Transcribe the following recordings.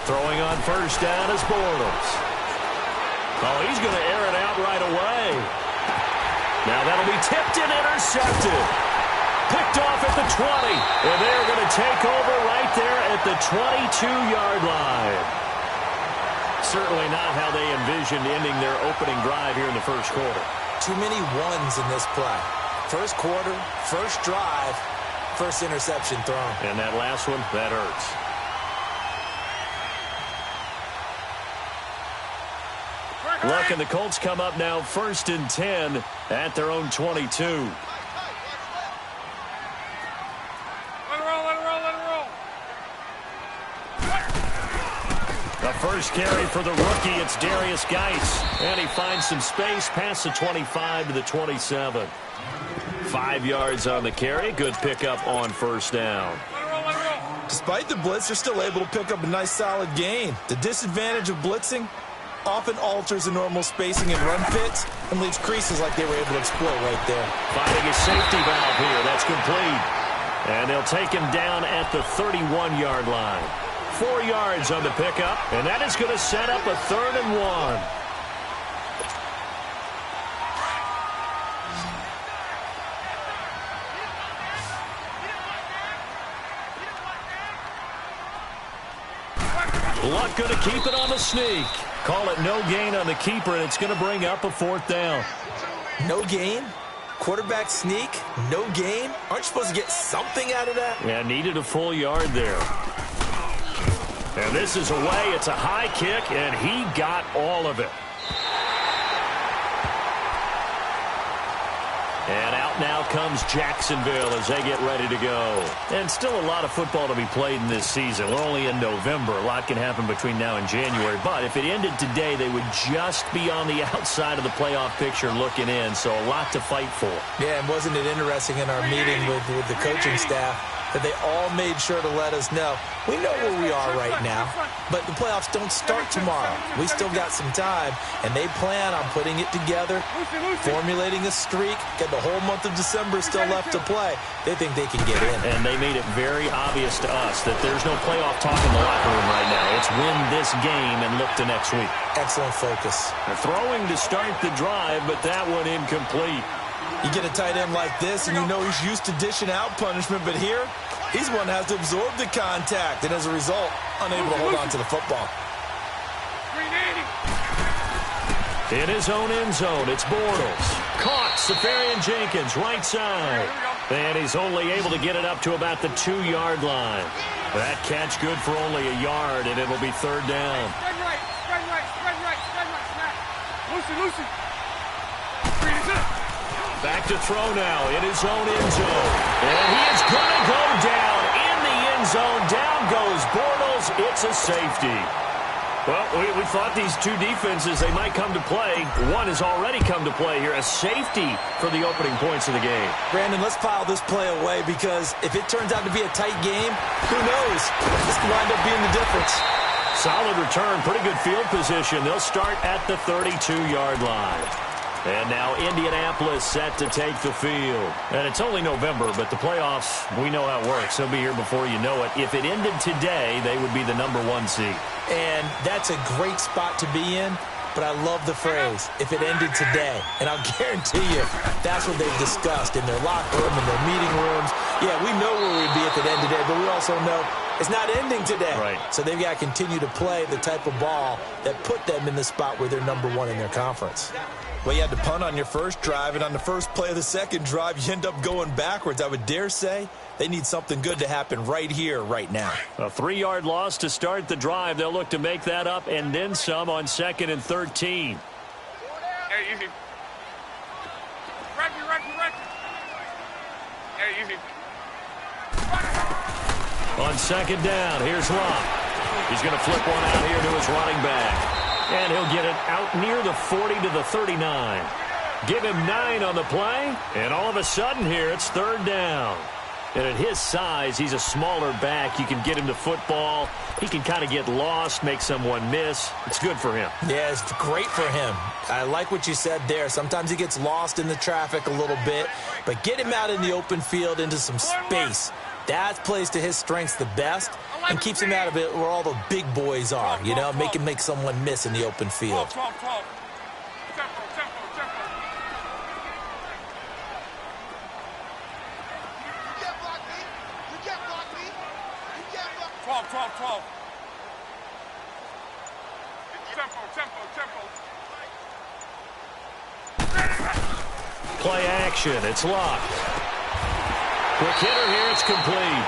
Throwing on first down is Bortles. Oh, he's going to air it out right away. Now that'll be tipped and intercepted. Picked off at the 20. And they're going to take over right there at the 22-yard line. Certainly not how they envisioned ending their opening drive here in the first quarter. Too many ones in this play. First quarter, first drive, first interception thrown. And that last one, that hurts. Look, and the Colts come up now 1st and 10 at their own 22. Let it roll. The first carry for the rookie, it's Darius Geis. And he finds some space past the 25 to the 27. 5 yards on the carry. Good pickup on first down. Despite the blitz, they're still able to pick up a nice solid gain. The disadvantage of blitzing often alters the normal spacing and run fits and leaves creases like they were able to exploit right there. Finding a safety valve here. That's complete. And they'll take him down at the 31-yard line. 4 yards on the pickup, and that is going to set up a 3rd and 1. Luck going to keep it on the sneak. Call it no gain on the keeper, and it's going to bring up a 4th down. No gain? Quarterback sneak? No gain? Aren't you supposed to get something out of that? Yeah, needed a full yard there. And this is away. It's a high kick, and he got all of it. And out now comes Jacksonville as they get ready to go. And still a lot of football to be played in this season. We're only in November. A lot can happen between now and January. But if it ended today, they would just be on the outside of the playoff picture looking in. So a lot to fight for. Yeah, and wasn't it interesting in our meeting with the coaching staff that they all made sure to let us know, we know where we are right now, but the playoffs don't start tomorrow. We still got some time, and they plan on putting it together, formulating a streak, get the whole month of December still left to play. They think they can get in. And they made it very obvious to us that there's no playoff talk in the locker room right now. It's win this game and look to next week. Excellent focus. They're throwing to start the drive, but that one incomplete. You get a tight end like this, and you know he's used to dishing out punishment, but here, he's one that has to absorb the contact, and as a result, unable to hold on to the football. In his own end zone, it's Bortles. Caught, Safarian Jenkins, right side. And he's only able to get it up to about the 2-yard line. That catch good for only a yard, and it'll be 3rd down. Spread right, snap. Lucy. Back to throw now in his own end zone. And he is going to go down in the end zone. Down goes Bortles. It's a safety. Well, we thought these two defenses, they might come to play. One has already come to play here. A safety for the opening points of the game. Brandon, let's file this play away because if it turns out to be a tight game, who knows? This could wind up being the difference. Solid return. Pretty good field position. They'll start at the 32-yard line. And now Indianapolis set to take the field. And it's only November, but the playoffs, we know how it works. They'll be here before you know it. If it ended today, they would be the #1 seed. And that's a great spot to be in, but I love the phrase, if it ended today. And I'll guarantee you, that's what they've discussed in their locker room, in their meeting rooms. Yeah, we know where we'd be if it ended today, but we also know it's not ending today. Right. So they've got to continue to play the type of ball that put them in the spot where they're #1 in their conference. Well, you had to punt on your first drive, and on the first play of the second drive, you end up going backwards. I would dare say they need something good to happen right here, right now. A 3-yard loss to start the drive. They'll look to make that up and then some on 2nd and 13. Hey, easy. Right. Hey, easy. On 2nd down, here's Locke. He's going to flip one out here to his running back. And he'll get it out near the 40 to the 39. Give him 9 on the play. And all of a sudden here, it's 3rd down. And at his size, he's a smaller back. You can get him to football. He can kind of get lost, make someone miss. It's good for him. Yeah, it's great for him. I like what you said there. Sometimes he gets lost in the traffic a little bit. But get him out in the open field into some space. That plays to his strengths the best and keeps him out of it where all the big boys are, you know, make someone miss in the open field. 12. Tempo. You can't block me. 12. Tempo. Play action. It's locked. Quick hitter here. It's complete.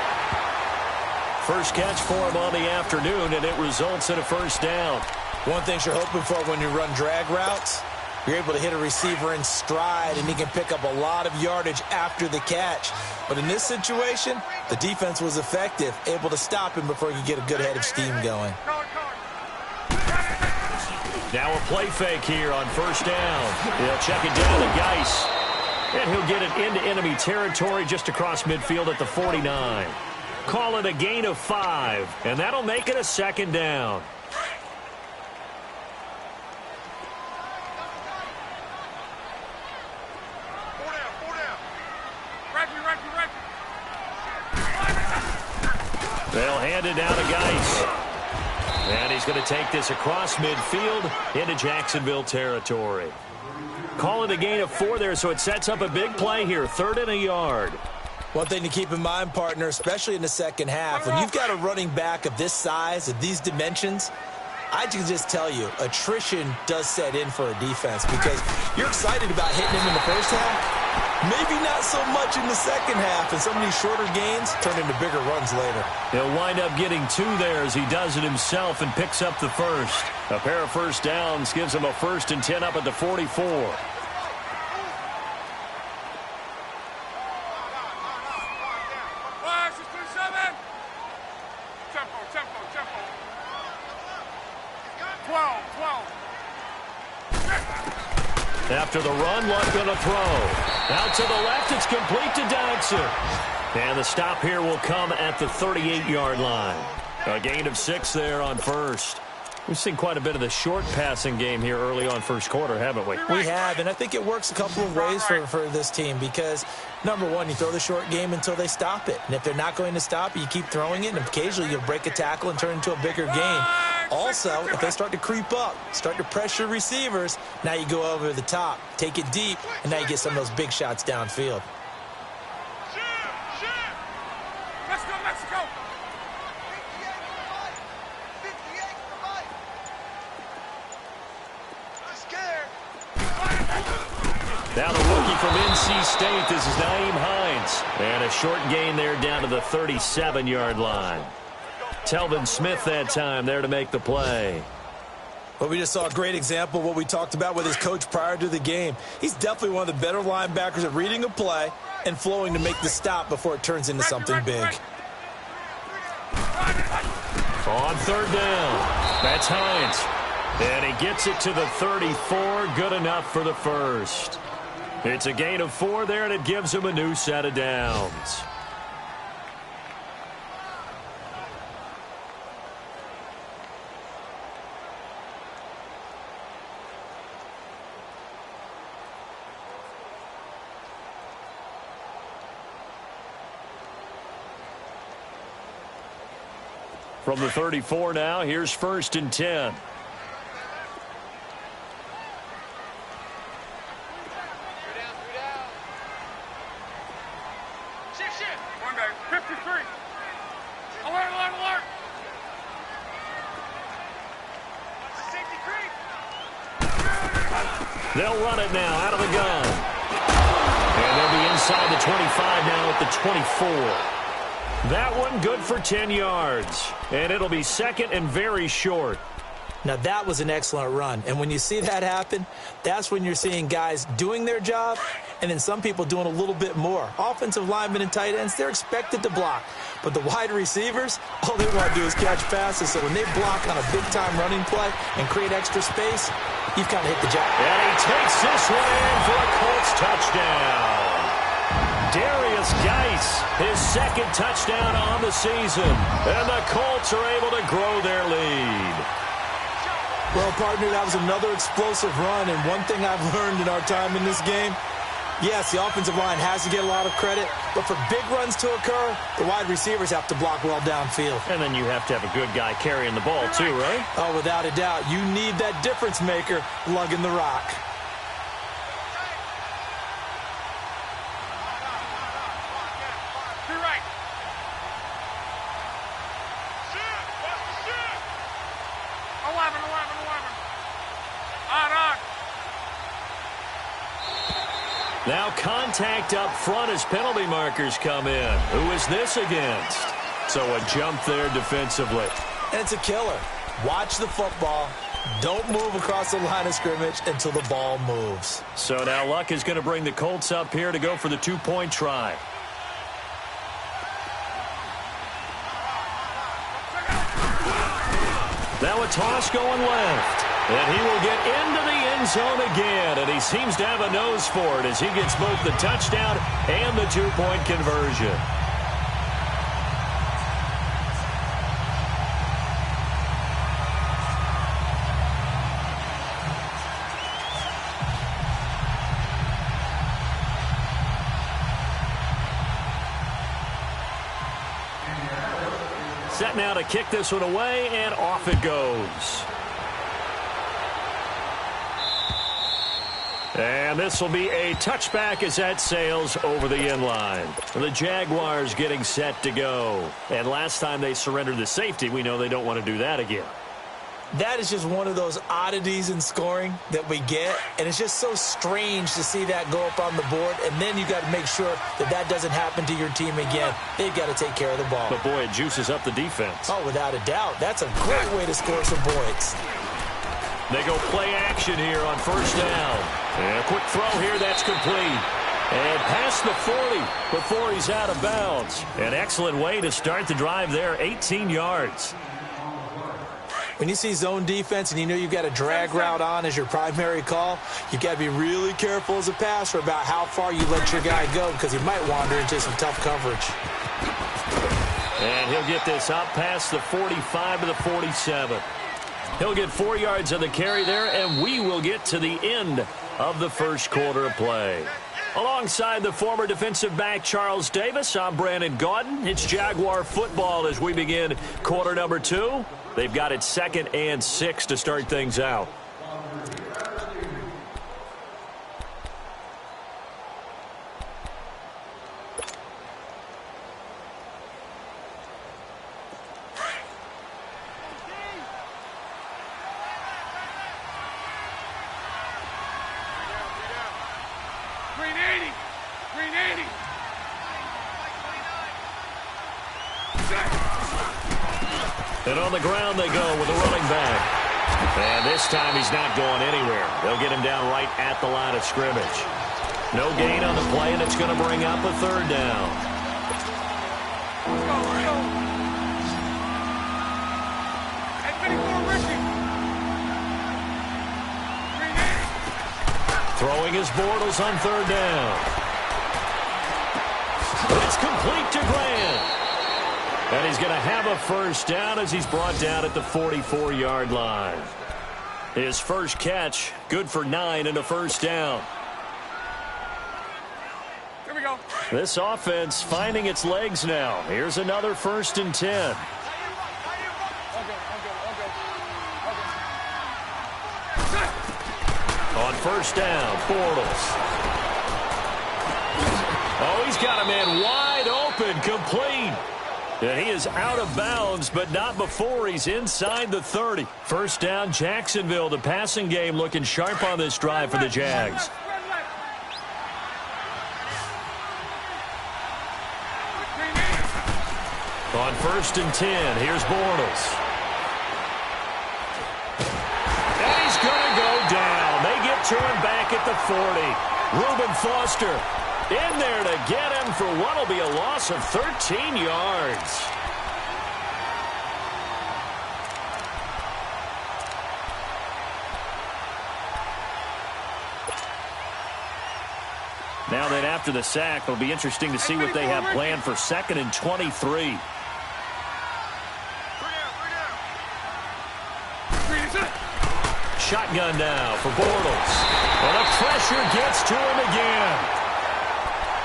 First catch for him on the afternoon, and it results in a first down. One thing you're hoping for when you run drag routes, you're able to hit a receiver in stride, and he can pick up a lot of yardage after the catch. But in this situation, the defense was effective, able to stop him before he could get a good head of steam going. Now a play fake here on first down. He'll check it down to Geis. And he'll get it into enemy territory just across midfield at the 49. Call it a gain of 5, and that'll make it a second down. They'll hand it down to Geis. And he's going to take this across midfield into Jacksonville territory. Call it a gain of 4 there, so it sets up a big play here, 3rd and a yard. One thing to keep in mind, partner, especially in the second half, when you've got a running back of this size, of these dimensions, I can just tell you, attrition does set in for a defense because you're excited about hitting him in the first half. Maybe not so much in the second half, and some of these shorter gains turn into bigger runs later. He'll wind up getting 2 there as he does it himself and picks up the first. A pair of first downs gives him a 1st and 10 up at the 44. After the run, Luck going to throw. Out to the left, it's complete to Dodson. And the stop here will come at the 38-yard line. A gain of 6 there on first. We've seen quite a bit of the short passing game here early on first quarter, haven't we? We have, and I think it works a couple of ways for this team because, number one, you throw the short game until they stop it. And if they're not going to stop it, you keep throwing it, and occasionally you'll break a tackle and turn it into a bigger game. Also, if they start to creep up, start to pressure receivers, now you go over the top, take it deep, and now you get some of those big shots downfield. Let's go, Mexico! Now the rookie from NC State, this is Nyheim Hines. And a short gain there down to the 37-yard line. Telvin Smith that time there to make the play. Well, we just saw a great example of what we talked about with his coach prior to the game. He's definitely one of the better linebackers at reading a play and flowing to make the stop before it turns into something big. On 3rd down, that's Hines. And he gets it to the 34, good enough for the first. It's a gain of 4 there, and it gives him a new set of downs. From the 34 now, here's 1st and 10. One guy, 53. Alert. Safety creep. They'll run it now out of the gun. And they'll be inside the 25 now at the 24. That one good for 10 yards. And it'll be 2nd and very short. Now, that was an excellent run. And when you see that happen, that's when you're seeing guys doing their job and then some people doing a little bit more. Offensive linemen and tight ends, they're expected to block. But the wide receivers, all they want to do is catch passes. So when they block on a big-time running play and create extra space, you've kind of hit the jackpot. And he takes this one in for a Colts touchdown. Darius Geis, his 2nd touchdown on the season. And the Colts are able to grow their lead. Well, partner, that was another explosive run. And one thing I've learned in our time in this game, Yes, the offensive line has to get a lot of credit, but for big runs to occur, the wide receivers have to block well downfield. And then you have to have a good guy carrying the ball too, right? Oh, without a doubt. You need that difference maker lugging the rock. Be right. Shoot! Watch the shoot! 11. On. Now contact up front as penalty markers come in. Who is this against? So a jump there defensively. And it's a killer. Watch the football. Don't move across the line of scrimmage until the ball moves. So now Luck is going to bring the Colts up here to go for the two-point try. Now a toss going left. And he will get into the end zone again. And he seems to have a nose for it as he gets both the touchdown and the two-point conversion. Set now to kick this one away, and off it goes. And this will be a touchback as that sails over the end line. The Jaguars getting set to go. And last time they surrendered the safety, we know they don't want to do that again. That is just one of those oddities in scoring that we get, and it's just so strange to see that go up on the board, and then you got to make sure that that doesn't happen to your team again. They've got to take care of the ball. But, boy, it juices up the defense. Oh, without a doubt. That's a great way to score some points. They go play action here on first down. And a quick throw here, that's complete. And past the 40 before he's out of bounds. An excellent way to start the drive there, 18 yards. When you see zone defense and you know you've got a drag route on as your primary call, you've got to be really careful as a passer about how far you let your guy go because he might wander into some tough coverage. And he'll get this up past the 45 to the 47. He'll get 4 yards on the carry there, and we will get to the end of the first quarter of play. Alongside the former defensive back Charles Davis, I'm Brandon Gaudin. It's Jaguar football as we begin quarter number 2. They've got it 2nd and 6 to start things out. And on the ground they go with a running back. And this time he's not going anywhere. They'll get him down right at the line of scrimmage. No gain on the play, and it's going to bring up a third down. Throwing his Bortles on third down. It's complete to Grant. And he's going to have a first down as he's brought down at the 44-yard line. His first catch, good for 9 and a first down. Here we go. This offense finding its legs now. Here's another 1st and 10. On first down, Bortles. Oh, he's got a man wide open, complete. And he is out of bounds, but not before he's inside the 30. First down, Jacksonville. The passing game looking sharp on this drive for the Jags. On 1st and 10, here's Bortles. And he's going to go down. They get to him back at the 40. Reuben Foster in there to get him for what will be a loss of 13 yards. Now then, after the sack, it'll be interesting to see what they have planned for 2nd and 23. Shotgun now for Bortles. And the pressure gets to him again.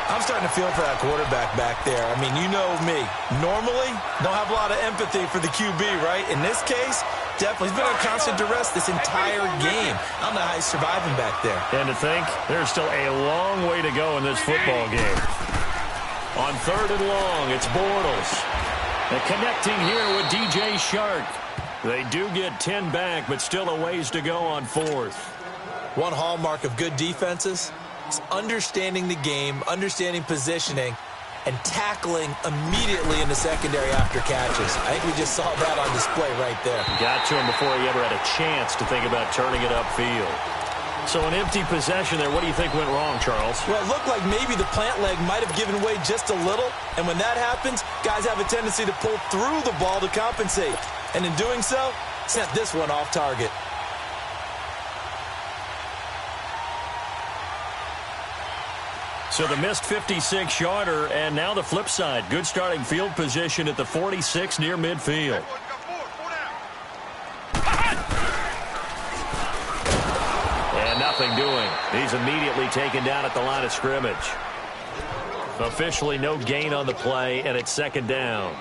I'm starting to feel for that quarterback back there. I mean, you know me. Normally, don't have a lot of empathy for the QB, right? In this case, definitely. He's been on constant duress this entire game. I don't know how he's surviving back there. And to think, there's still a long way to go in this football game. On 3rd and long, it's Bortles. And connecting here with DJ Shark. They do get 10 back, but still a ways to go on 4th. One hallmark of good defenses is understanding the game, understanding positioning, and tackling immediately in the secondary after catches. I think we just saw that on display right there. Got to him before he ever had a chance to think about turning it upfield. So an empty possession there. What do you think went wrong, Charles? Well, it looked like maybe the plant leg might have given way just a little, and when that happens, guys have a tendency to pull through the ball to compensate. And in doing so, sent this one off target. So the missed 56-yarder, and now the flip side. Good starting field position at the 46 near midfield. And nothing doing. He's immediately taken down at the line of scrimmage. Officially no gain on the play, and it's 2nd down.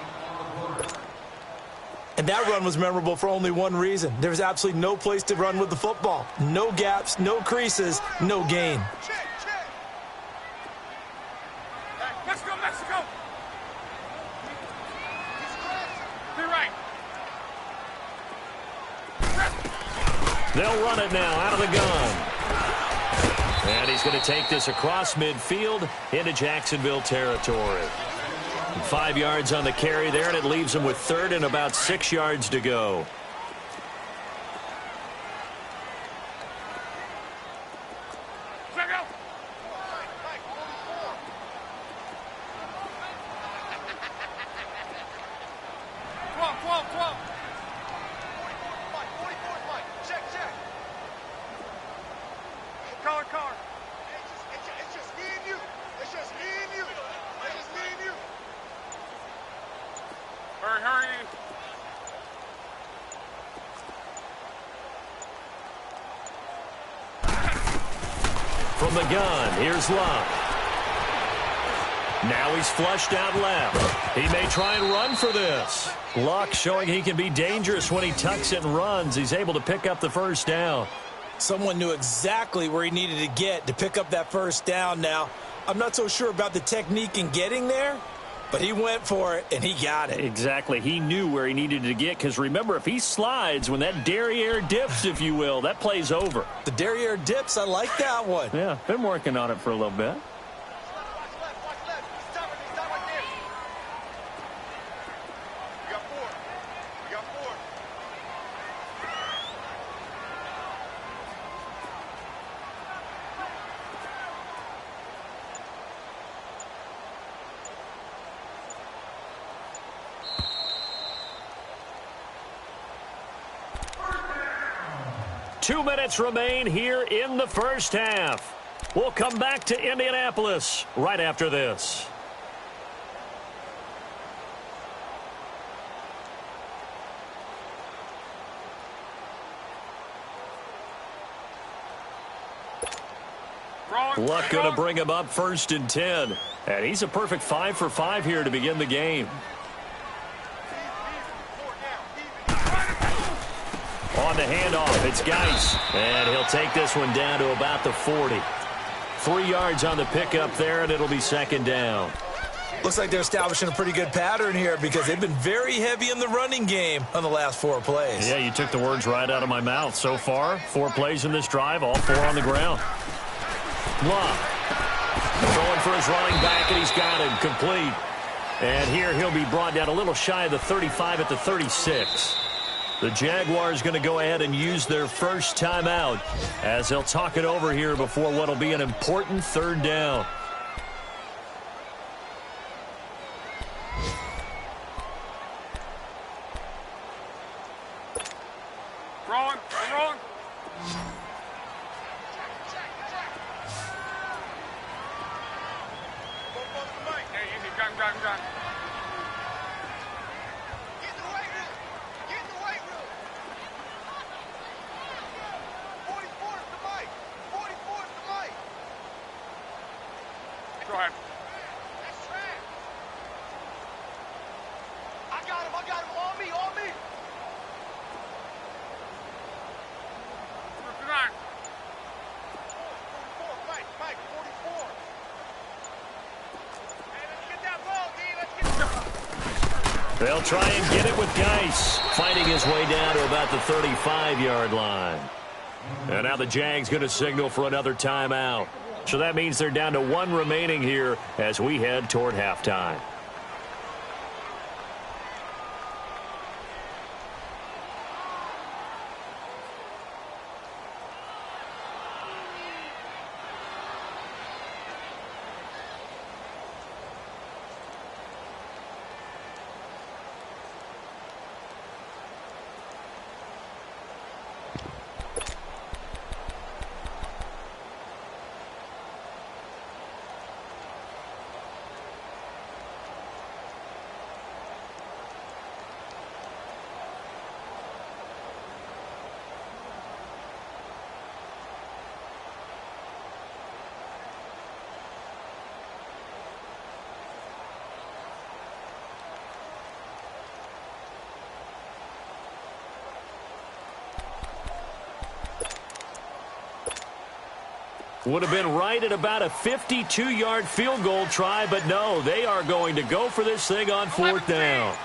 And that run was memorable for only one reason. There was absolutely no place to run with the football. No gaps, no creases, no gain. Let's go, Mexico! Be right. They'll run it now out of the gun. And he's going to take this across midfield into Jacksonville territory. 5 yards on the carry there, and it leaves him with 3rd and about 6 yards to go. Let go! Come on. Collar. It's just me and you. It's just me and you. It's just me and you. Hurry. From the gun, here's Luck. Now he's flushed out left. He may try and run for this. Luck showing he can be dangerous when he tucks it and runs. He's able to pick up the 1st down. Someone knew exactly where he needed to get to pick up that 1st down now. I'm not so sure about the technique in getting there, but he went for it, and he got it. Exactly. He knew where he needed to get, because remember, if he slides, when that derriere dips, if you will, that play's over. The derriere dips, I like that one. Yeah, been working on it for a little bit. Watch left. Stop right there. We got 4. Two minutes remain here in the first half. We'll come back to Indianapolis right after this. Luck going to bring him up 1st and 10. And he's a perfect 5 for 5 here to begin the game. On the handoff, it's Geis. And he'll take this one down to about the 40. 3 yards on the pickup there, and it'll be 2nd down. Looks like they're establishing a pretty good pattern here because they've been very heavy in the running game on the last 4 plays. Yeah, you took the words right out of my mouth. So far, 4 plays in this drive, all 4 on the ground. Luck going for his running back, and he's got him complete. And here he'll be brought down a little shy of the 35 at the 36. The Jaguars going to go ahead and use their first timeout as they'll talk it over here before what will be an important 3rd down. Rolling. Hey, easy. Gun. Get in the weight room. 44 is the mic. Go ahead. They'll try and get it with Geis, fighting his way down to about the 35-yard line. And now the Jags going to signal for another timeout. So that means they're down to one remaining here as we head toward halftime. Would have been right at about a 52-yard field goal try, but no, they are going to go for this thing on fourth down.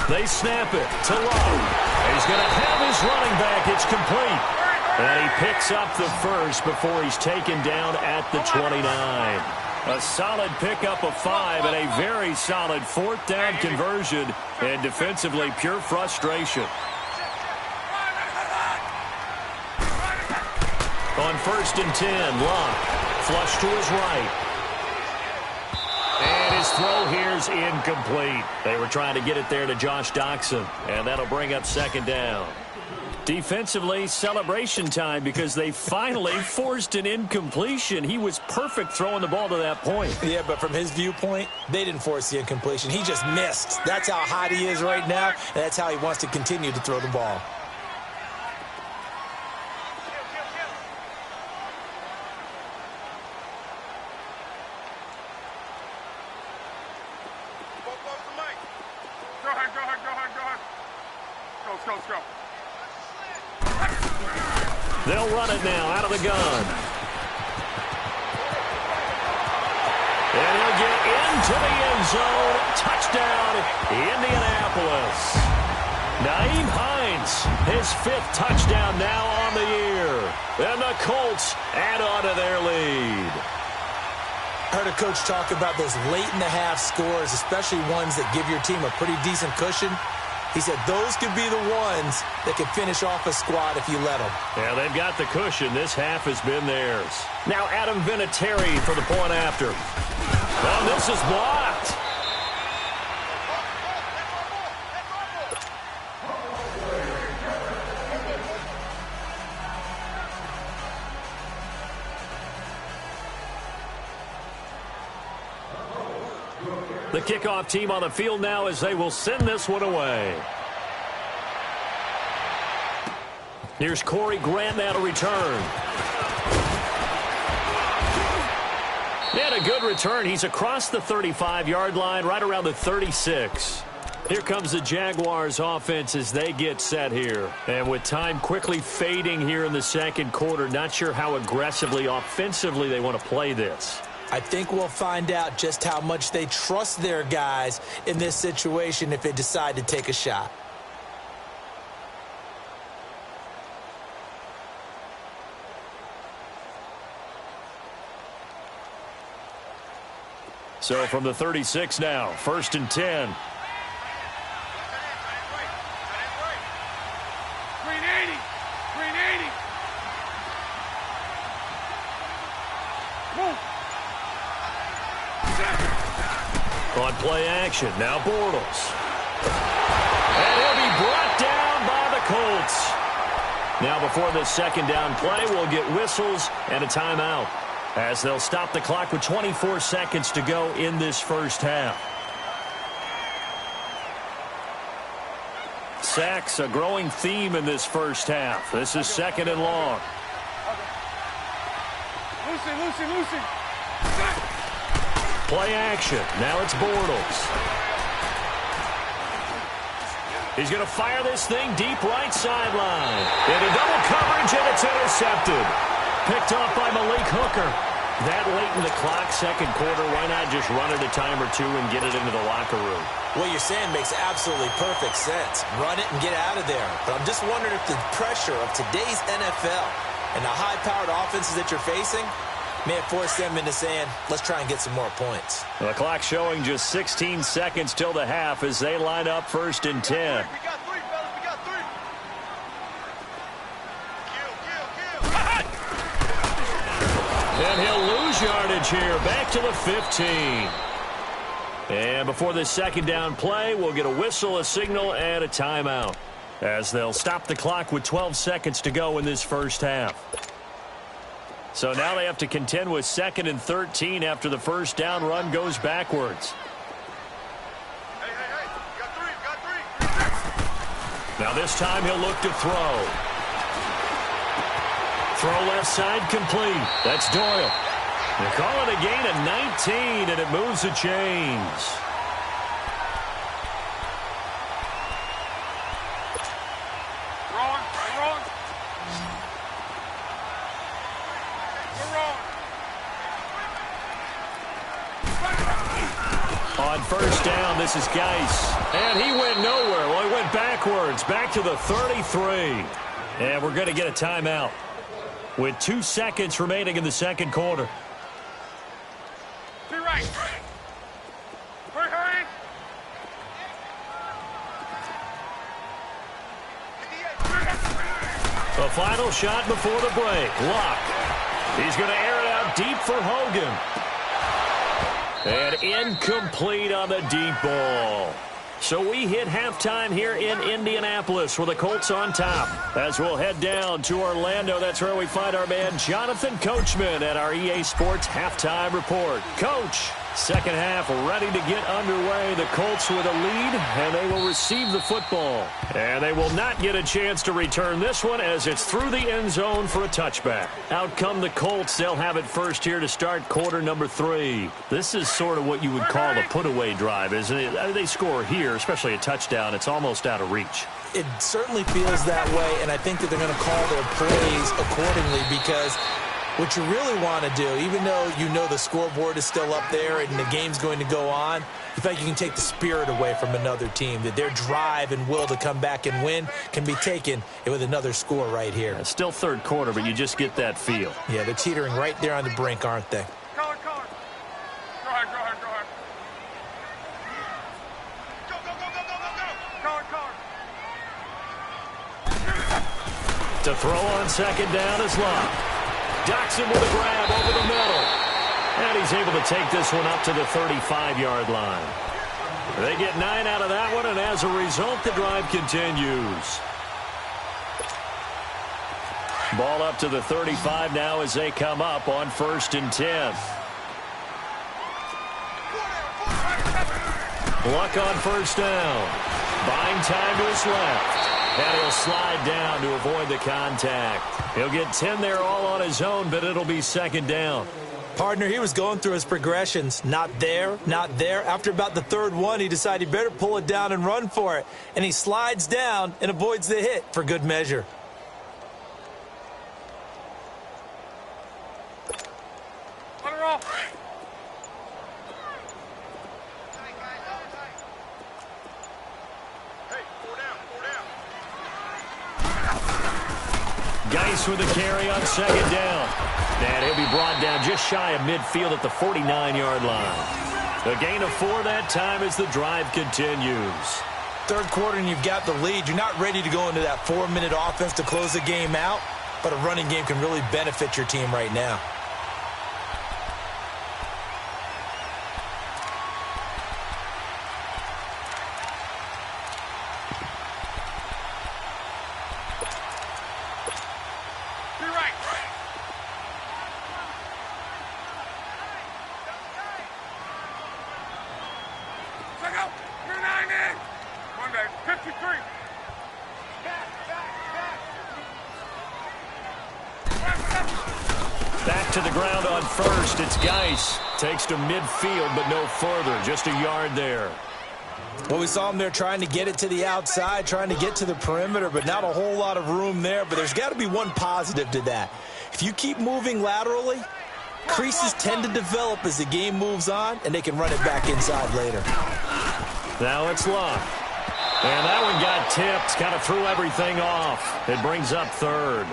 They snap it to Love. He's going to have his running back. It's complete. And he picks up the first before he's taken down at the 29. A solid pickup of 5 and a very solid fourth down conversion. And defensively, pure frustration. On 1st and 10, Love flush to his right. And his throw here's incomplete. They were trying to get it there to Josh Doxson, and that'll bring up 2nd down. Defensively, celebration time because they finally forced an incompletion. He was perfect throwing the ball to that point. Yeah, but from his viewpoint, they didn't force the incompletion. He just missed. That's how hot he is right now, and that's how he wants to continue to throw the ball. They'll run it now out of the gun. And he'll get into the end zone. Touchdown, Indianapolis. Nyheim Hines, his 5th touchdown now on the year. And the Colts add on to their lead. I heard a coach talk about those late-in-the-half scores, especially ones that give your team a pretty decent cushion. He said those could be the ones that could finish off a squad if you let them. Yeah, they've got the cushion. This half has been theirs. Now Adam Vinatieri for the point after. Oh, this is blocked. The kickoff team on the field now as they will send this one away. Here's Corey Grant now to return. He had a good return. He's across the 35-yard line, right around the 36. Here comes the Jaguars offense as they get set here. And with time quickly fading here in the second quarter, not sure how aggressively, offensively they want to play this. I think we'll find out just how much they trust their guys in this situation if they decide to take a shot. So from the 36 now, 1st and 10. On play action, now Bortles. And he'll be brought down by the Colts. Now before this 2nd down play, we'll get whistles and a timeout, as they'll stop the clock with 24 seconds to go in this first half. Sacks, a growing theme in this first half. This is 2nd and long. Lucy. Play action. Now it's Bortles. He's going to fire this thing deep right sideline. Into double coverage, and it's intercepted. Picked off by Malik Hooker. That late in the clock, second quarter, why not just run it a time or two and get it into the locker room? What you're saying makes absolutely perfect sense. Run it and get out of there. But I'm just wondering if the pressure of today's NFL and the high-powered offenses that you're facing may have forced them into saying, let's try and get some more points. The clock showing just 16 seconds till the half as they line up 1st and 10. We got three, fellas. We got three. And he'll lose yardage here. Back to the 15. And before this second down play, we'll get a whistle, a signal, and a timeout, as they'll stop the clock with 12 seconds to go in this first half. So now they have to contend with 2nd and 13 after the first down run goes backwards. Hey, we got three. Now this time he'll look to throw. Throw left side complete. That's Doyle. They call it a gain of 19, and it moves the chains. Rolling. We're rolling. On first down, this is Geis. And he went nowhere. Well, he went backwards, back to the 33. And we're going to get a timeout with 2 seconds remaining in the second quarter. To right. Hurry. The final shot before the break. Luck. He's going to air it out deep for Hogan. And incomplete on the deep ball. So we hit halftime here in Indianapolis with the Colts on top. As we'll head down to Orlando, that's where we find our man Jonathan Coachman at our EA Sports Halftime Report. Coach, second half ready to get underway. The Colts with a lead, and they will receive the football. And they will not get a chance to return this one as it's through the end zone for a touchback. Out come the Colts. They'll have it first here to start quarter number 3. This is sort of what you would call a put-away drive, isn't it? They score here, especially a touchdown. It's almost out of reach. It certainly feels that way, and I think that they're going to call their plays accordingly because what you really want to do, even though you know the scoreboard is still up there and the game's going to go on, you feel like you can take the spirit away from another team, that their drive and will to come back and win can be taken with another score right here. It's still third quarter, but you just get that feel. Yeah, they're teetering right there on the brink, aren't they? Color. Go ahead. Go. To throw on second down is Luck. Docks him with a grab over the middle. And he's able to take this one up to the 35-yard line. They get 9 out of that one, and as a result, the drive continues. Ball up to the 35 now as they come up on 1st and 10. Luck on first down. Buying time to his left. And he'll slide down to avoid the contact. He'll get 10 there all on his own, but it'll be second down. Partner, he was going through his progressions. Not there, not there. After about the third one, he decided he better pull it down and run for it. And he slides down and avoids the hit for good measure. Let it roll. Hey, 4 down. Geis with a carry on second down. And he'll be brought down just shy of midfield at the 49-yard line. A gain of 4 that time as the drive continues. Third quarter and you've got the lead. You're not ready to go into that 4-minute offense to close the game out, but a running game can really benefit your team right now. Back to the ground on first. It's Geis. Takes to midfield, but no further. Just a yard there. Well, we saw him there trying to get it to the outside, trying to get to the perimeter, but not a whole lot of room there. But there's got to be one positive to that. If you keep moving laterally, Creases tend to develop as the game moves on, and they can run it back inside later. Now it's Love. And that one got tipped, kind of threw everything off. It brings up third.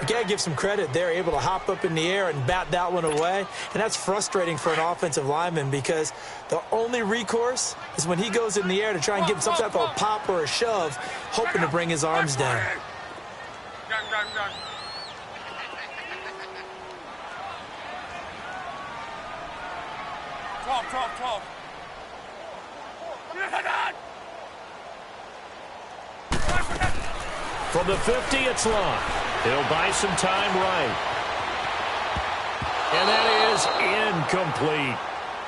You got to give some credit. They're able to hop up in the air and bat that one away. And that's frustrating for an offensive lineman because the only recourse is when he goes in the air to try and get some type of a pop or a shove, hoping to bring his arms down. Gun. 12. From the 50, it's Long. He'll buy some time right. And that is incomplete.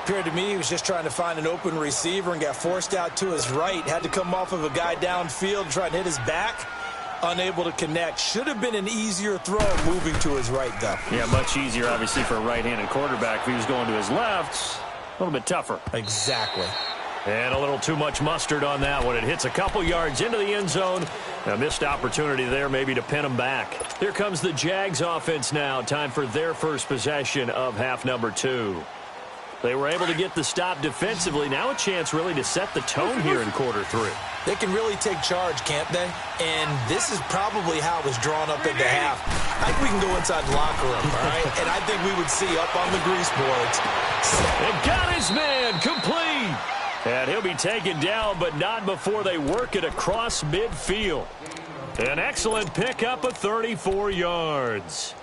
Appeared to me he was just trying to find an open receiver and got forced out to his right. Had to come off of a guy downfield, try and hit his back. Unable to connect. Should have been an easier throw moving to his right, though. Yeah, much easier, obviously, for a right-handed quarterback. If he was going to his left, a little bit tougher. Exactly. And a little too much mustard on that one. It hits a couple yards into the end zone. A missed opportunity there maybe to pin him back. Here comes the Jags offense now. Time for their first possession of half number 2. They were able to get the stop defensively. Now a chance really to set the tone here in quarter 3. They can really take charge, can't they? And this is probably how it was drawn up at the half. I think we can go inside the locker room, all right? And I think we would see up on the grease boards. And got his man complete. And he'll be taken down, but not before they work it across midfield. An excellent pickup of 34 yards.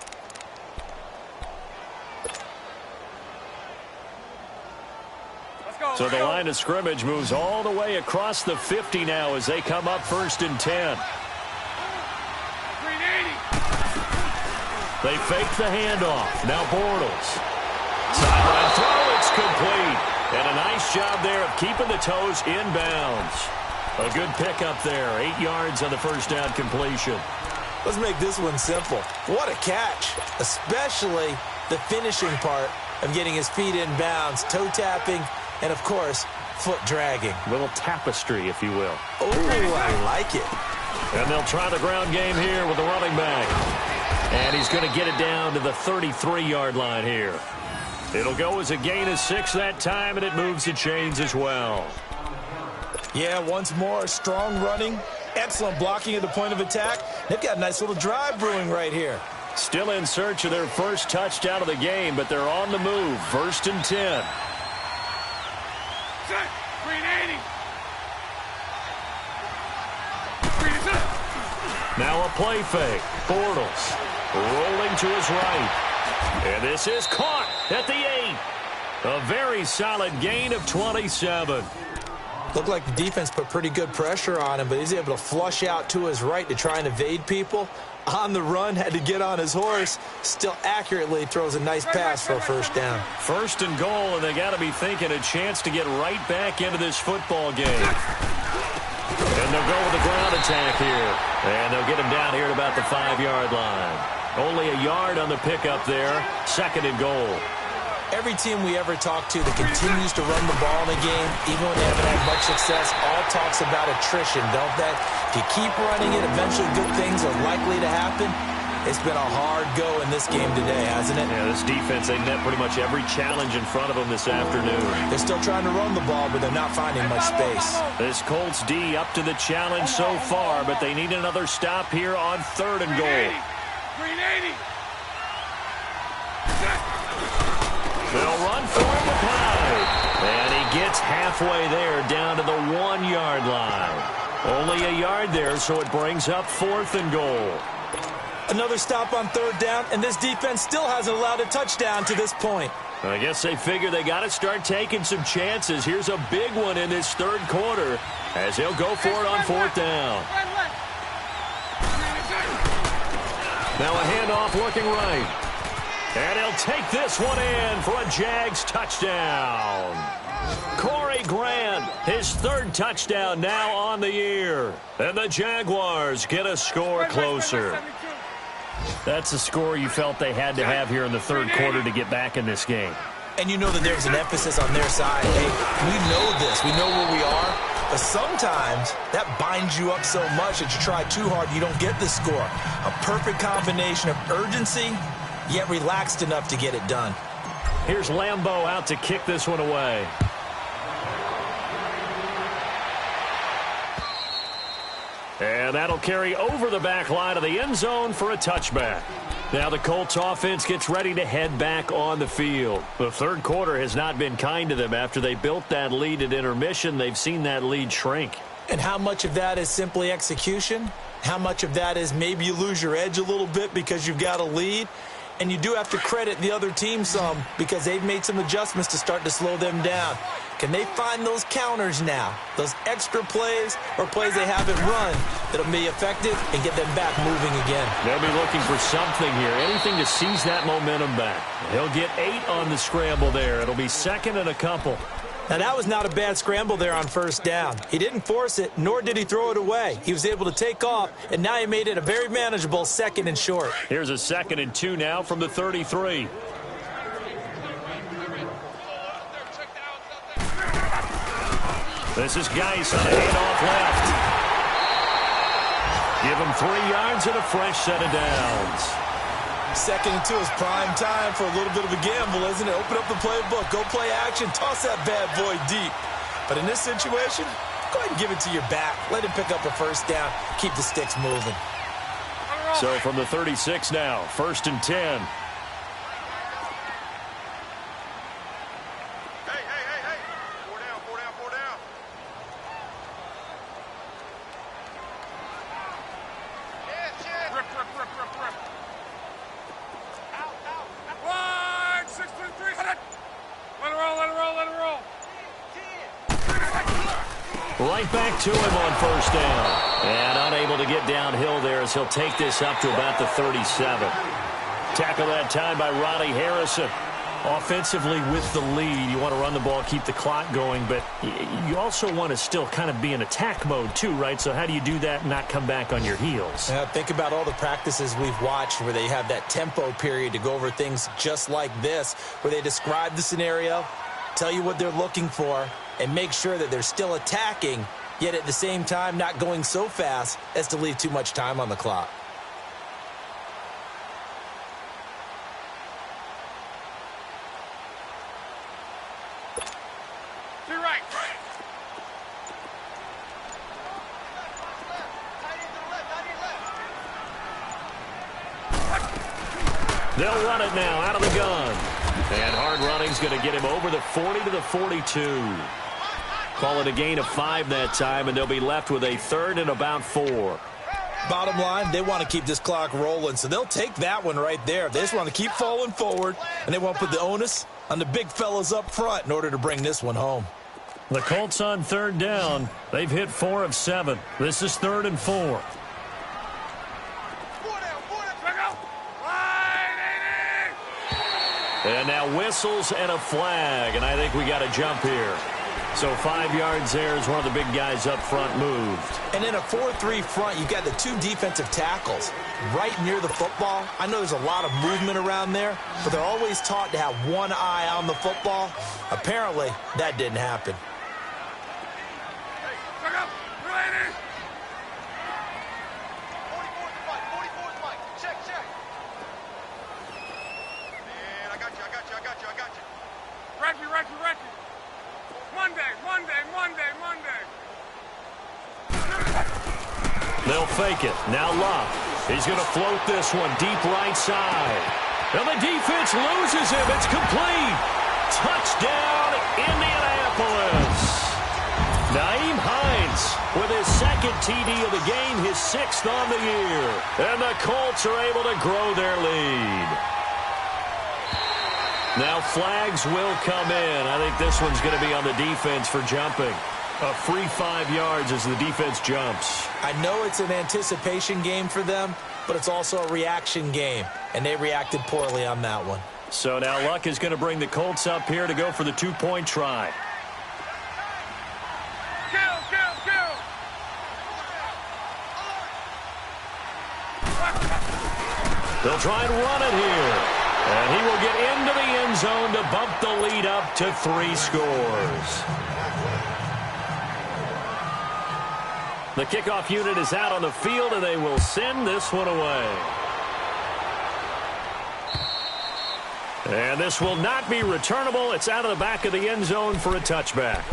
So the line of scrimmage moves all the way across the 50 now as they come up 1st and 10. They fake the handoff. Now Bortles. Sideline throw, it's complete. And a nice job there of keeping the toes inbounds. A good pickup there. 8 yards on the first down completion. Let's make this one simple. What a catch, especially the finishing part of getting his feet in bounds, toe tapping, and, of course, foot dragging. Little tapestry, if you will. Oh, I like it. And they'll try the ground game here with the running back. And he's going to get it down to the 33-yard line here. It'll go as a gain of 6 that time, and it moves the chains as well. Yeah, once more, strong running, excellent blocking at the point of attack. They've got a nice little drive brewing right here. Still in search of their first touchdown of the game, but they're on the move. 1st and 10. Now a play fake. Bortles rolling to his right. And this is caught at the 8. A very solid gain of 27. Looked like the defense put pretty good pressure on him, but he's able to flush out to his right to try and evade people. On the run, had to get on his horse. Still accurately throws a nice pass for a first down. 1st and goal, and they got to be thinking a chance to get right back into this football game. And they'll go with the ground attack here. And they'll get him down here at about the 5-yard line. Only a yard on the pickup there. 2nd and goal. Every team we ever talk to that continues to run the ball in a game, even when they haven't had much success, all talks about attrition, don't they? If you keep running it, eventually good things are likely to happen. It's been a hard go in this game today, hasn't it? Yeah, this defense, they met pretty much every challenge in front of them this afternoon. They're still trying to run the ball, but they're not finding much space. This Colts D up to the challenge so far, but they need another stop here on 3rd and goal. 380. They'll run for him with Hyde. And he gets halfway there down to the 1-yard line. Only a yard there, so it brings up 4th and goal. Another stop on 3rd down, and this defense still hasn't allowed a touchdown to this point. I guess they figure they got to start taking some chances. Here's a big one in this 3rd quarter as he'll go for it on 4th down. Now a handoff looking right. And he'll take this one in for a Jags touchdown. Corey Grant, his 3rd touchdown now on the year. And the Jaguars get a score closer. That's a score you felt they had to have here in the 3rd quarter to get back in this game. And you know that there's an emphasis on their side. Hey, we know this. We know where we are. But sometimes that binds you up so much that you try too hard, you don't get the score. A perfect combination of urgency yet relaxed enough to get it done. Here's Lambeau out to kick this one away. And that'll carry over the back line of the end zone for a touchback. Now the Colts offense gets ready to head back on the field. The third quarter has not been kind to them. After they built that lead at intermission, they've seen that lead shrink. And how much of that is simply execution? How much of that is maybe you lose your edge a little bit because you've got a lead? And you do have to credit the other team some because they've made some adjustments to start to slow them down. Can they find those counters now, those extra plays or plays they haven't run that'll be effective and get them back moving again? They'll be looking for something here, anything to seize that momentum back. He'll get 8 on the scramble there. It'll be second and a couple. Now, that was not a bad scramble there on first down. He didn't force it, nor did he throw it away. He was able to take off, and now he made it a very manageable second and short. Here's a 2nd and 2 now from the 33. This is Geis on a handoff left. Give him 3 yards and a fresh set of downs. 2nd and 2 is prime time for a little bit of a gamble, isn't it? Open up the playbook, go play action, toss that bad boy deep. But in this situation, go ahead and give it to your back. Let him pick up a first down. Keep the sticks moving. So from the 36 now, 1st and 10. Hey. 4 down. Yes. Rip. Out. 6, 3, hit it. Let it roll. Right back to him on first down. And unable to get downhill there as he'll take this up to about the 37. Tackle that time by Ronnie Harrison. Offensively with the lead, you want to run the ball, keep the clock going, but you also want to still kind of be in attack mode too, right? So how do you do that and not come back on your heels? Think about all the practices we've watched where they have that tempo period to go over things just like this, where they describe the scenario, tell you what they're looking for, and make sure that they're still attacking, yet at the same time not going so fast as to leave too much time on the clock. To your right. They'll run it now out of the gun. And hard running's going to get him over the 40 to the 42. Call it a gain of 5 that time, and they'll be left with a 3rd and about 4. Bottom line, they want to keep this clock rolling, so they'll take that one right there. They just want to keep falling forward, and they want to put the onus on the big fellas up front in order to bring this one home. The Colts on 3rd down. They've hit 4 of 7. This is 3rd and 4. 4 down. Check out. Line 80. And now whistles and a flag, and I think we got a jump here. So 5 yards there as one of the big guys up front moved. And in a 4-3 front, you've got the 2 defensive tackles right near the football. I know there's a lot of movement around there, but they're always taught to have one eye on the football. Apparently, that didn't happen. Check out. 80. 44's Mike. Check. Man, I got you. Reggie. Monday. They'll fake it. Now Luck. He's going to float this one deep right side. And the defense loses him. It's complete. Touchdown, Indianapolis. Nyheim Hines with his 2nd TD of the game, his 6th on the year. And the Colts are able to grow their lead. Now flags will come in. I think this one's going to be on the defense for jumping. A free 5 yards as the defense jumps. I know it's an anticipation game for them, but it's also a reaction game, and they reacted poorly on that one. So now Luck is going to bring the Colts up here to go for the 2-point try. Kill. They'll try and run it here. And he will get into the end zone to bump the lead up to 3 scores. The kickoff unit is out on the field, and they will send this one away. And this will not be returnable. It's out of the back of the end zone for a touchback.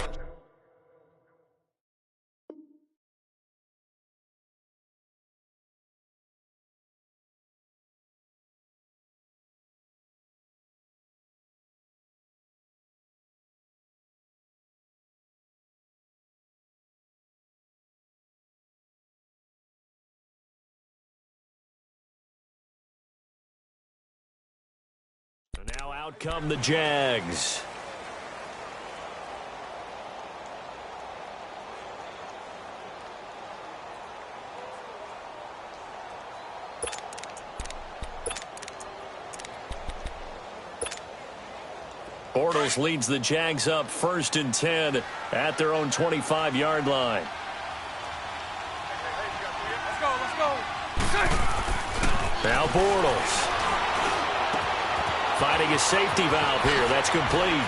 Now out come the Jags. Bortles leads the Jags up 1st and 10 at their own 25-yard line. Let's go. Now Bortles. Finding a safety valve here. That's complete.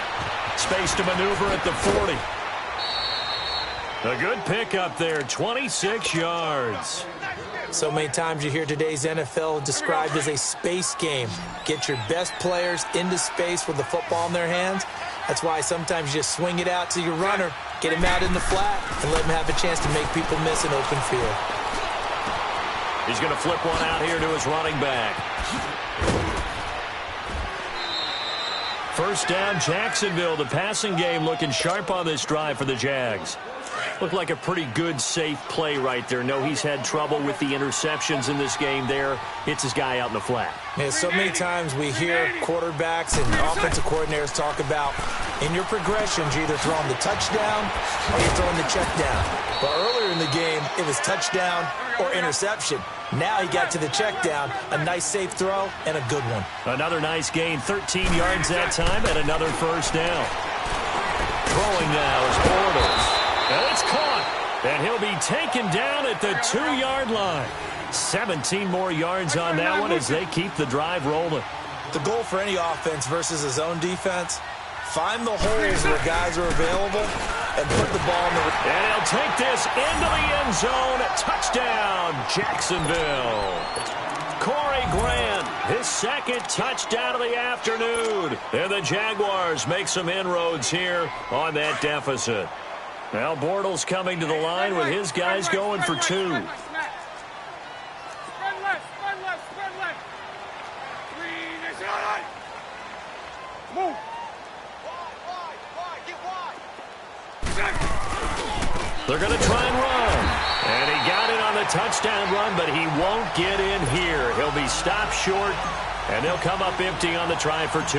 Space to maneuver at the 40. A good pickup there. 26 yards. So many times you hear today's NFL described as a space game. Get your best players into space with the football in their hands. That's why sometimes you just swing it out to your runner, get him out in the flat, and let him have a chance to make people miss an open field. He's going to flip one out here to his running back. First down, Jacksonville. The passing game looking sharp on this drive for the Jags. Looked like a pretty good, safe play right there. No, he's had trouble with the interceptions in this game there. Hits his guy out in the flat. Yeah, so many times we hear quarterbacks and offensive coordinators talk about in your progressions, you're either throwing the touchdown or you're throwing the check down. But earlier in the game, it was touchdown or interception. Now he got to the check down, a nice safe throw, and a good one. Another nice gain, 13 yards that time, and another first down. Throwing now is Bortles. And it's caught, and he'll be taken down at the 2-yard line. 17 more yards on that one as they keep the drive rolling. The goal for any offense versus his own defense, find the holes where guys are available and put the ball in the... And he'll take this into the end zone. Touchdown, Jacksonville. Corey Grant, his second touchdown of the afternoon. And the Jaguars make some inroads here on that deficit. Now Bortles coming to the line with his guys going for 2. Spread left. 3, move. Wide, get wide. They're going to try and run. And he got it on the touchdown run, but he won't get in here. He'll be stopped short, and they'll come up empty on the try for 2.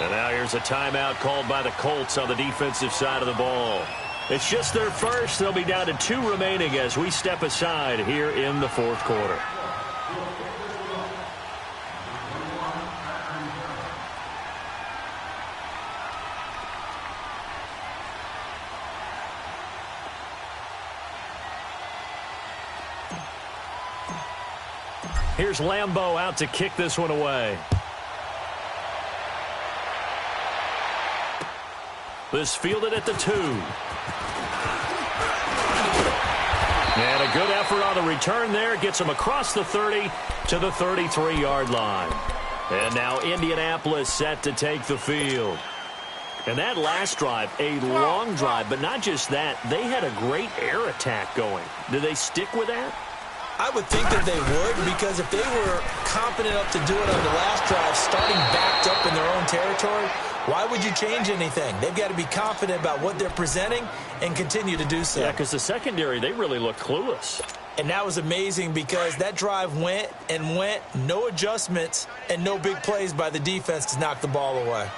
And now here's a timeout called by the Colts on the defensive side of the ball. It's just their first. They'll be down to 2 remaining as we step aside here in the 4th quarter. Here's Lambeau out to kick this one away. This fielded at the 2. And a good effort on the return there. Gets him across the 30 to the 33-yard line. And now Indianapolis set to take the field. And that last drive, a long drive, but not just that. They had a great air attack going. Do they stick with that? I would think that they would, because if they were confident enough to do it on the last drive, starting backed up in their own territory, why would you change anything? They've got to be confident about what they're presenting and continue to do so. Yeah, because the secondary, they really looked clueless. And that was amazing because that drive went and went, no adjustments and no big plays by the defense to knock the ball away.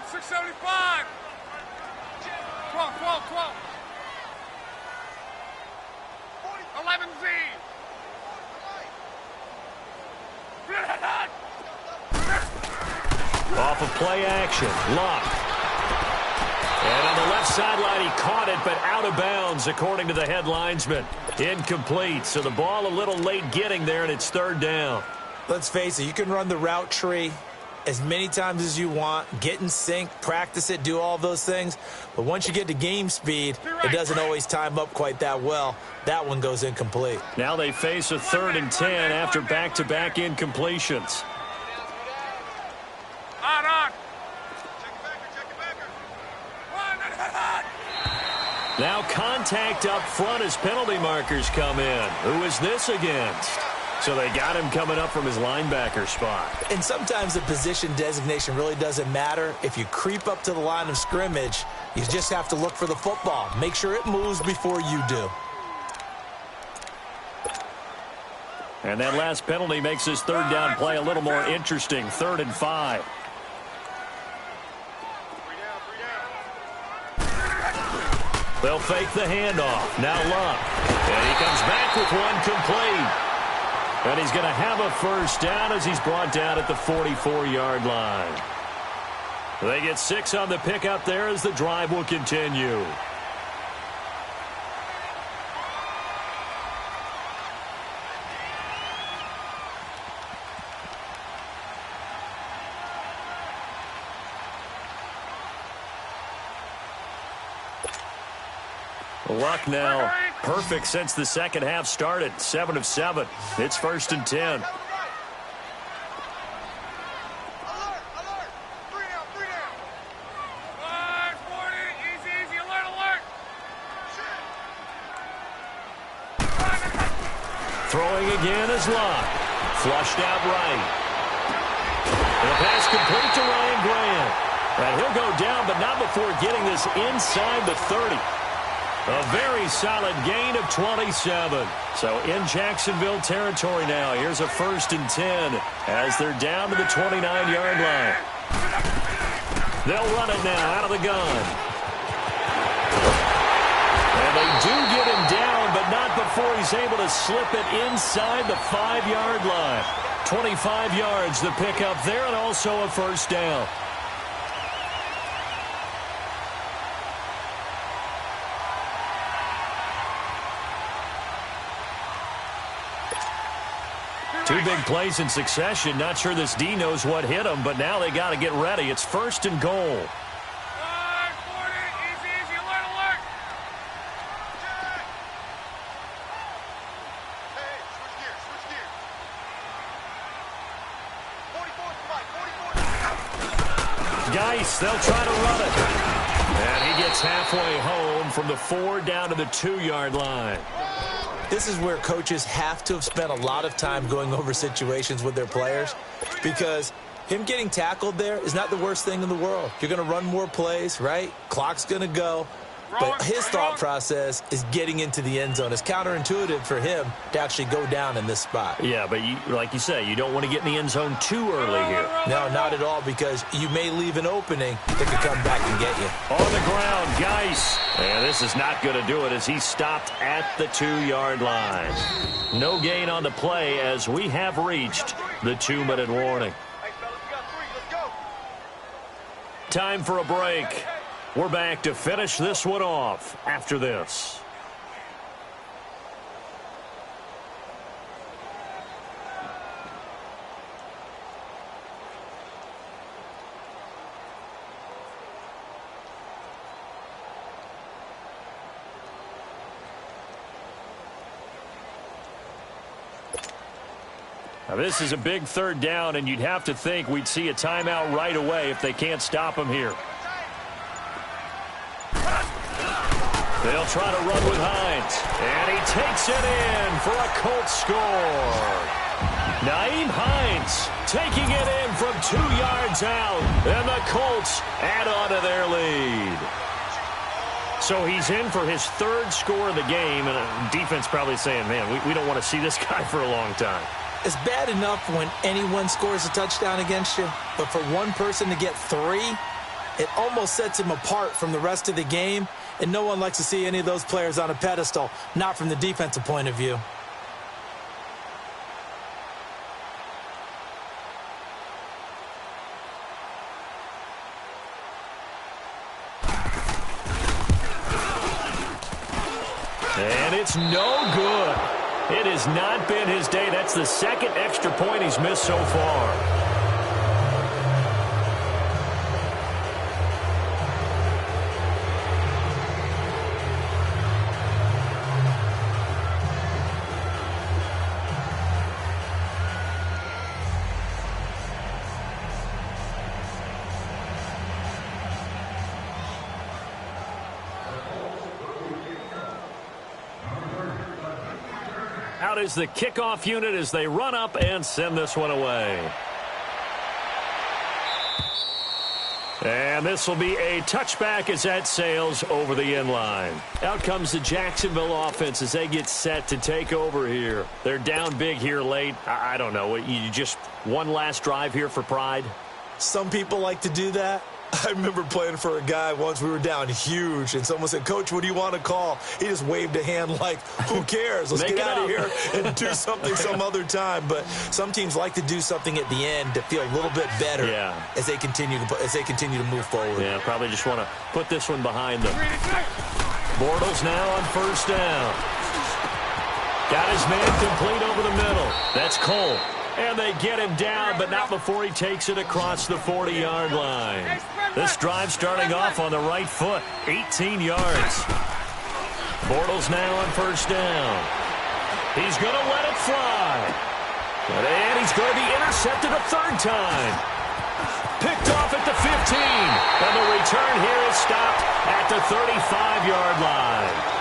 675. 12. 11Z. Off of play action, Luck. And on the left sideline, he caught it, but out of bounds, according to the head linesman. Incomplete, so the ball a little late getting there, and it's 3rd down. Let's face it, you can run the route tree as many times as you want, get in sync, practice it, do all those things. But once you get to game speed, it doesn't always time up quite that well. That one goes incomplete. Now they face a 3rd and 10 after back-to-back incompletions. On. Now contact up front as penalty markers come in. Who is this against? So they got him coming up from his linebacker spot. And sometimes the position designation really doesn't matter. If you creep up to the line of scrimmage, you just have to look for the football. Make sure it moves before you do. And that last penalty makes this 3rd down play a little more interesting. 3rd and 5. They'll fake the handoff. Now Luck. And he comes back with one complete. And he's going to have a 1st down as he's brought down at the 44-yard line. They get 6 on the pickup there as the drive will continue. Luck now perfect since the second half started. 7 of 7. It's 1st and 10. Alert! 3 down. 40. Easy. Alert. Throwing again is Luck. Flushed out right. And the pass complete to Ryan Grant. And he'll go down, but not before getting this inside the 30. A very solid gain of 27. So in Jacksonville territory now. Here's a 1st and 10 as they're down to the 29-yard line. They'll run it now out of the gun. And they do get him down, but not before he's able to slip it inside the 5-yard line. 25 yards the pickup there, and also a 1st down. Two big plays in succession. Not sure this D knows what hit him, but now they got to get ready. It's 1st and goal. 40. Easy. Alert. Hey, switch gears. 44 Geis, they'll try to run it. And he gets halfway home from the 4 down to the 2-yard line. This is where coaches have to have spent a lot of time going over situations with their players, because him getting tackled there is not the worst thing in the world. You're going to run more plays, right? Clock's going to go. But his thought process is getting into the end zone. It's counterintuitive for him to actually go down in this spot. Yeah, but like you say, you don't want to get in the end zone too early here. No, not at all, because you may leave an opening that could come back and get you. On the ground, Geis. And this is not going to do it as he stopped at the 2-yard line. No gain on the play as we have reached the 2-minute warning. Hey, fellas, we got 3. Let's go. Time for a break. We're back to finish this one off after this. Now this is a big 3rd down, and you'd have to think we'd see a timeout right away if they can't stop him here. They'll try to run with Hines. And he takes it in for a Colts score. Nyheim Hines taking it in from 2 yards out. And the Colts add on to their lead. So he's in for his 3rd score of the game. And defense probably saying, man, we don't want to see this guy for a long time. It's bad enough when anyone scores a touchdown against you, but for one person to get 3, it almost sets him apart from the rest of the game, and no one likes to see any of those players on a pedestal, not from the defensive point of view. And it's no good. It has not been his day. That's the 2nd extra point he's missed so far. out is the kickoff unit as they run up and send this one away. And this will be a touchback as that sails over the end line. Out comes the Jacksonville offense as they get set to take over here. They're down big here late. I don't know. You just one last drive here for pride? Some people like to do that. I remember playing for a guy once. We were down huge, and someone said, "Coach, what do you want to call?" He just waved a hand like, who cares? Let's get out of here and do something some other time. But some teams like to do something at the end to feel a little bit better as they continue to move forward. Yeah, probably just want to put this one behind them. Bortles now on first down. Got his man complete over the middle. That's Cole. And they get him down, but not before he takes it across the 40-yard line. This drive starting off on the right foot, 18 yards. Bortles now on first down. He's going to let it fly. And he's going to be intercepted a third time. Picked off at the 15. And the return here is stopped at the 35-yard line.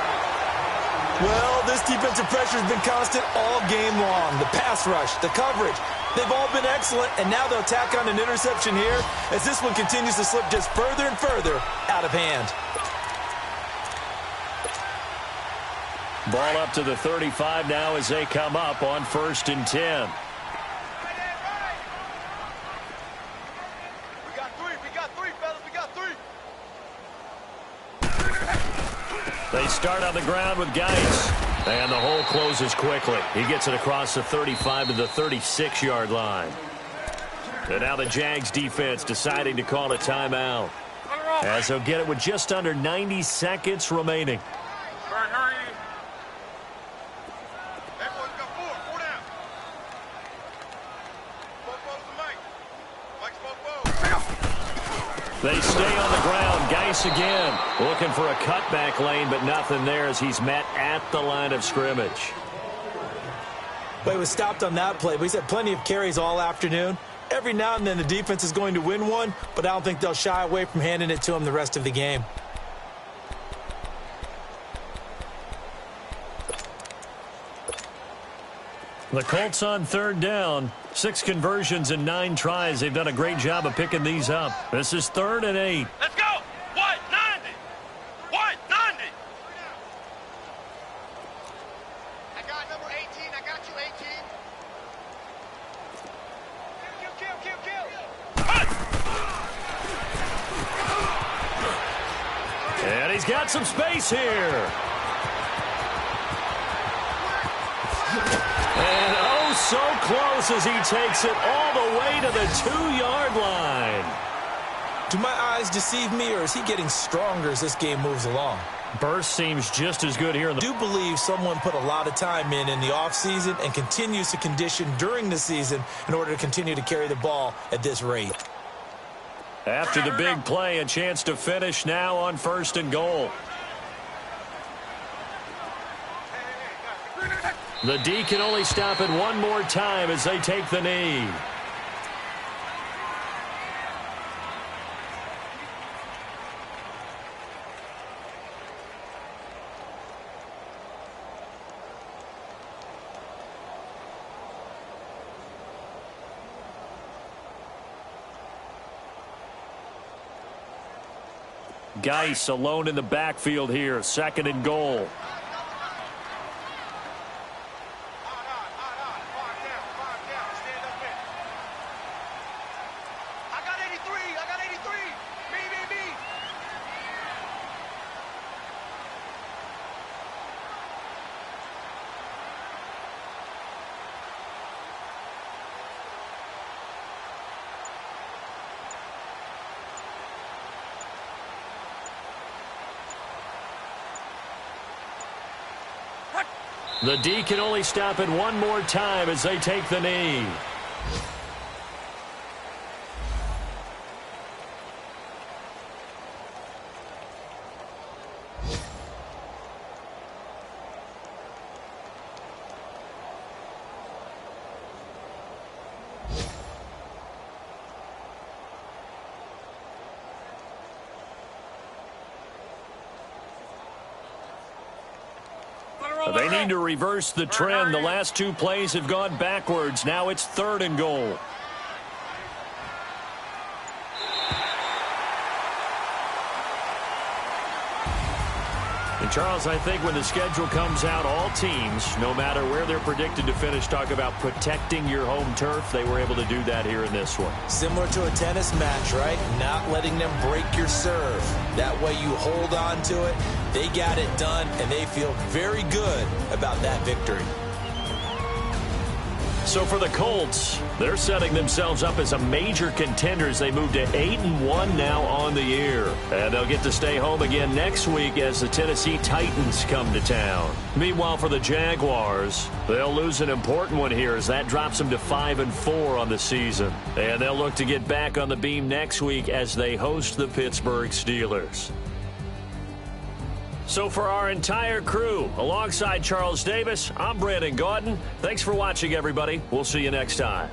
Well, this defensive pressure has been constant all game long. The pass rush, the coverage, they've all been excellent, and now they'll tack on an interception here as this one continues to slip just further and further out of hand. Ball up to the 35 now as they come up on 1st and 10. They start on the ground with Geis. And the hole closes quickly. He gets it across the 35 to the 36-yard line. And now the Jags defense deciding to call a timeout, as they'll get it with just under 90 seconds remaining. Hurry. Everyone's got four down. Bobo's and Mike. Mike's Bobo. They stay on the ground. Geis again looking for a cutback lane, but nothing there as he's met at the line of scrimmage. But he was stopped on that play, but he's had plenty of carries all afternoon. Every now and then the defense is going to win one, but I don't think they'll shy away from handing it to him the rest of the game. The Colts on third down. 6 conversions and 9 tries. They've done a great job of picking these up. This is 3rd and 8. Let's go. What? 90. What? 90. I got number 18. I got you, 18. Kill. And he's got some space here. And oh, so close as he takes it all the way to the 2-yard line. Do my eyes deceive me, or is he getting stronger as this game moves along? Burst seems just as good here. I do believe someone put a lot of time in the offseason and continues to condition during the season in order to continue to carry the ball at this rate. After the big play, a chance to finish now on 1st and goal. The D can only stop it one more time as they take the knee. Geis alone in the backfield here, 2nd and goal. The D can only stop it one more time as they take the knee. They need to reverse the trend. The last two plays have gone backwards. Now it's 3rd and goal. And Charles, I think when the schedule comes out, all teams, no matter where they're predicted to finish, talk about protecting your home turf. They were able to do that here in this one. Similar to a tennis match, right? Not letting them break your serve. That way you hold on to it. They got it done, and they feel very good about that victory. So for the Colts, they're setting themselves up as a major contender as they move to 8-1 now on the year. And they'll get to stay home again next week as the Tennessee Titans come to town. Meanwhile, for the Jaguars, they'll lose an important one here as that drops them to 5-4 on the season. And they'll look to get back on the beam next week as they host the Pittsburgh Steelers. So for our entire crew, alongside Charles Davis, I'm Brandon Gaudin. Thanks for watching, everybody. We'll see you next time.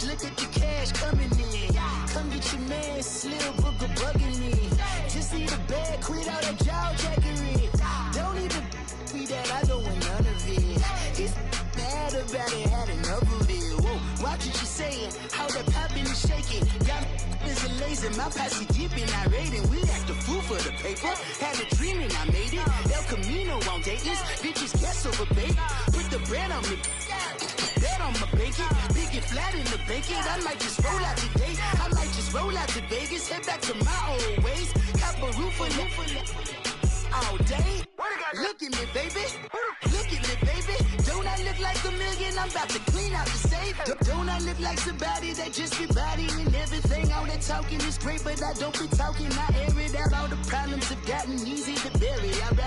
Look at the cash coming in. Come get your man, Slim Booker bugging me. Just need a bag, quit all that jaw jackery. Don't even be that, I don't want none of it. He's mad about it, had enough of it. Whoa, watch what you saying, how that popping and shaking. Got is a lazy, my posse dipping, I raiding. We act a fool for the paper. Had a dream and I made it. El Camino on Dayton's, bitches guess over bait. Put the bread on me. Bet on my bacon, big and flat in the bacon. I might just roll out today. I might just roll out to Vegas, head back to my old ways. Cop a roof all day. Look at me, baby. Look at me, baby. Don't I look like a million? I'm about to clean out the safe. Don't I look like somebody that just be bodying everything? All that talking is great, but I don't be talking. I air it out. All the problems have gotten easy to bury. I'd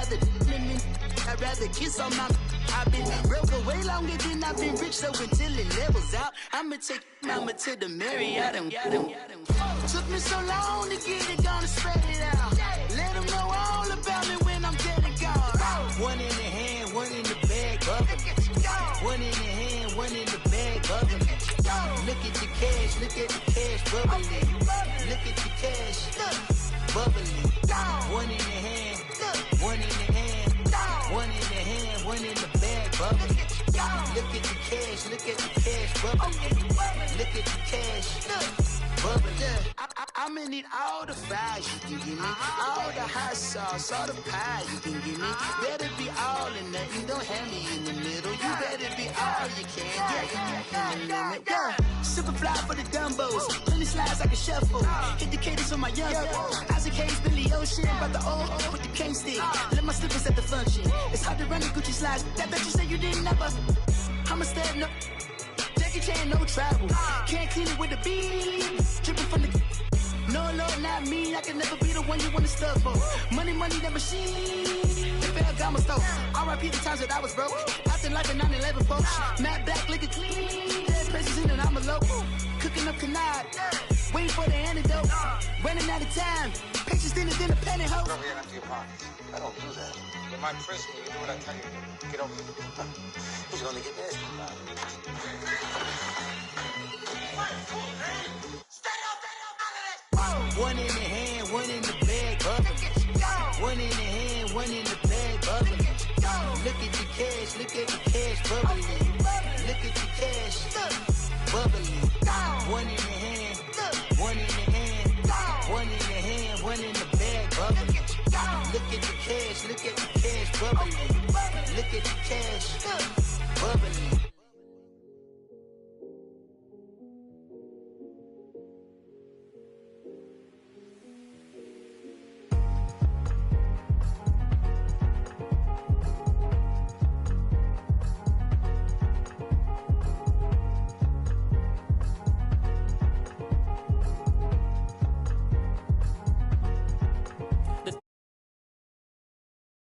rather kiss on my. I've been broke way longer than I've been rich, so until it levels out, I'ma take mama to the Marriott. Took me so long to get it, gonna spread it out. Let them know all about me when I'm dead and gone. One in the hand, one in the bag, bubbling. One in the hand, one in the bag, bubbling. Look at the cash, bubbling. Look at the cash, bubbling. One in the hand, one in the hand, one in the hand, one in the bag, bubbling. Look at the cash, bubbling. Look at the cash, bubbling. I'ma need all the fries you can give me, all the hot sauce, all the pie you can give me. Better be all or nothing, don't have me in the middle. You better be all you can, yeah. Super fly for the Dumbos, plenty slides like a shuffle. Hit the cadence on my young Isaac Hayes, Billy Ocean, about the old with the cane stick. Let my slippers at the function. It's hard to run the Gucci slides. That bet you say you didn't never. I'ma step no. Jackie Chan, no travel. Can't clean it with the beat. Dripping from the. No, Lord, not me. I can never be the one you want to stuff for. Money, that machine. The Ferragamo stove. R.I.P. the times that I was broke. Acting like a 9/11 folks. Matte back, looking clean. Dead presses in and I'm a local. Cooking up canard. Waiting for the antidote. Running out of time. Patience thinner than a penny hoe. Don't get empty your pockets. I don't do that. You might press me. You do what I tell you to. Get over here. He's gonna get nasty. One in the hand, one in the bag, bubbling. One in the hand, one in the bag, bubbling. Look at the cash, bubbling.